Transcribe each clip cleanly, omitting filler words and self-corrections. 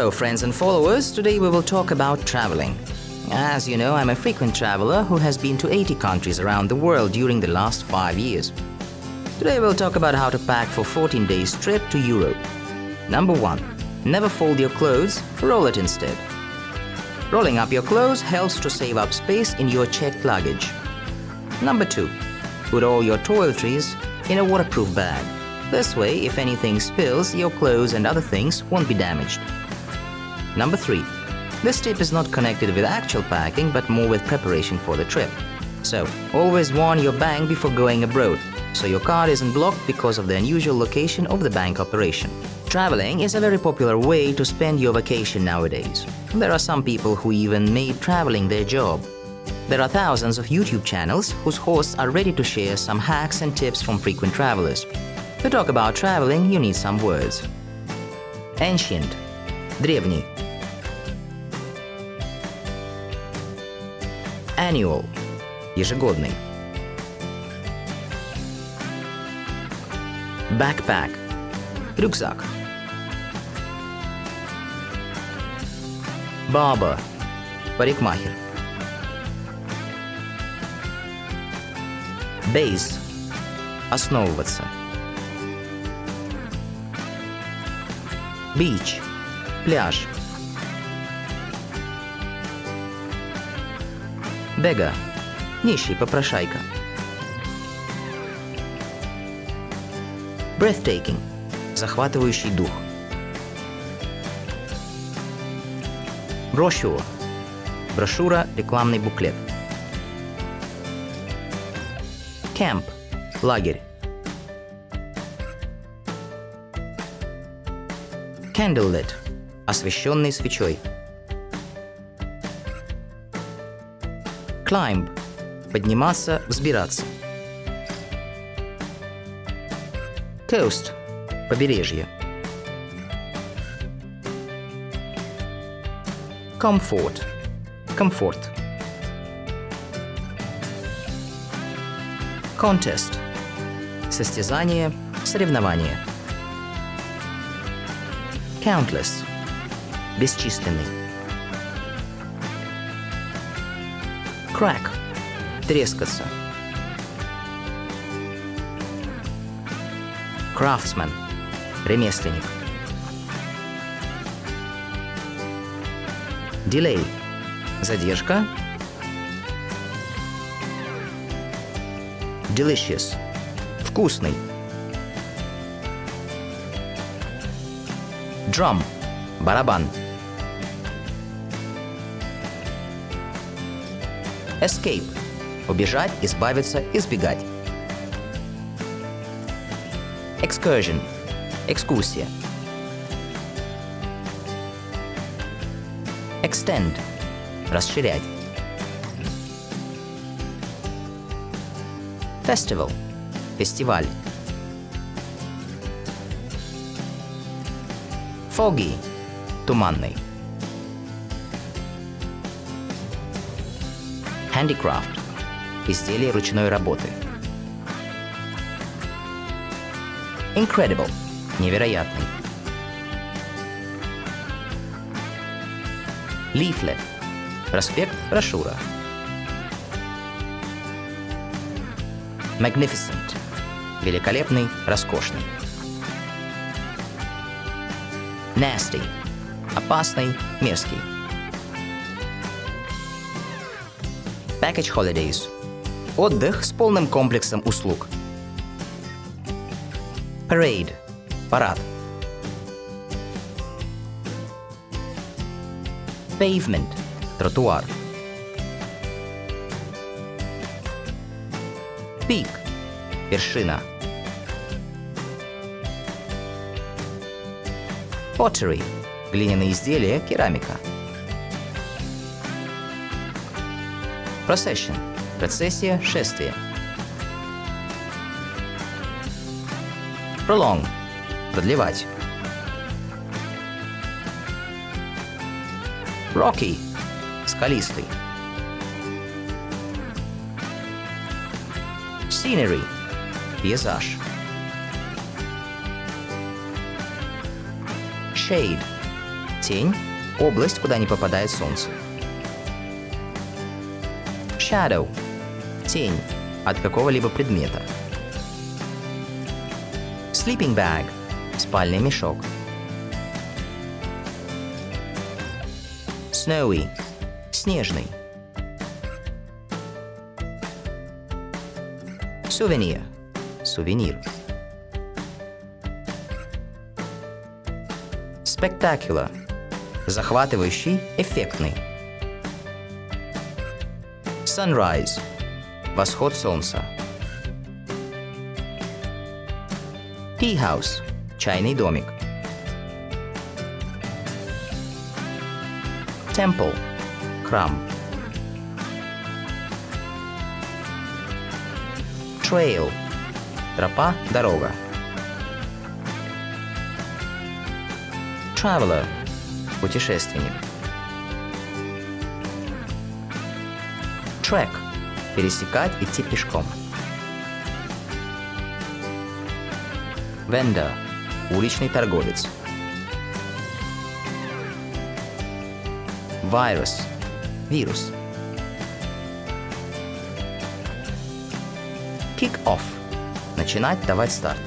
Hello, friends and followers. Today we will talk about traveling. As you know, I'm a frequent traveler who has been to 80 countries around the world during the last 5 years. Today we'll talk about how to pack for 14 days trip to Europe. Number 1. Never fold your clothes, roll it instead. Rolling up your clothes helps to save up space in your checked luggage. Number 2. Put all your toiletries in a waterproof bag. This way, if anything spills, your clothes and other things won't be damaged. Number 3. This tip is not connected with actual packing, but more with preparation for the trip. So, always warn your bank before going abroad, so your card isn't blocked because of the unusual location of the bank operation. Traveling is a very popular way to spend your vacation nowadays. There are some people who even made traveling their job. There are thousands of YouTube channels whose hosts are ready to share some hacks and tips from frequent travelers. To talk about traveling, you need some words. Ancient – древний. Annual – ежегодный. Backpack – рюкзак. Barber – парикмахер. Base – основываться. Beach – пляж. Beggar – нищий, попрошайка. Breathtaking – захватывающий дух. Brochure – брошюра, рекламный буклет. Camp – лагерь. Candlelit – освещенный свечой. Climb – подниматься, взбираться. Coast – побережье. Comfort – комфорт. Contest – состязание, соревнование. Countless – бесчисленный. Crack – трескаться. Craftsman – ремесленник. Delay – задержка. Delicious – вкусный. Drum – барабан. Escape – убежать, избавиться, избегать. Excursion – экскурсия. Extend – расширять. Festival – фестиваль. Foggy – туманный. Handicraft – изделие ручной работы. Incredible – невероятный. Leaflet – проспект, брошюра. Magnificent – великолепный, роскошный. Nasty – опасный, мерзкий. Package Holidays – отдых с полным комплексом услуг. Parade – парад. Pavement – тротуар. Peak – вершина. Pottery – глиняные изделия, керамика. Procession – процессия, шествие. Prolong – продлевать. Rocky – скалистый. Scenery – пейзаж. Shade Тень – область, куда не попадает солнце. Shadow – тень от какого-либо предмета. Sleeping bag – спальный мешок. Snowy – снежный. Souvenir – сувенир. Spectacular – захватывающий, эффектный. Sunrise – восход солнца. Tea house – чайный домик. Temple – храм. Trail – тропа, дорога. Traveler – путешественник. Trek – пересекать, идти пешком. Vendor – уличный торговец. Virus – вирус. Kick off – начинать, давать старт.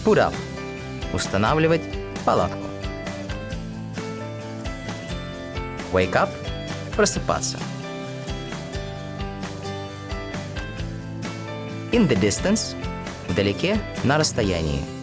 Put up – устанавливать палатку. Wake up – просыпаться. In the distance – вдалеке, на расстоянии.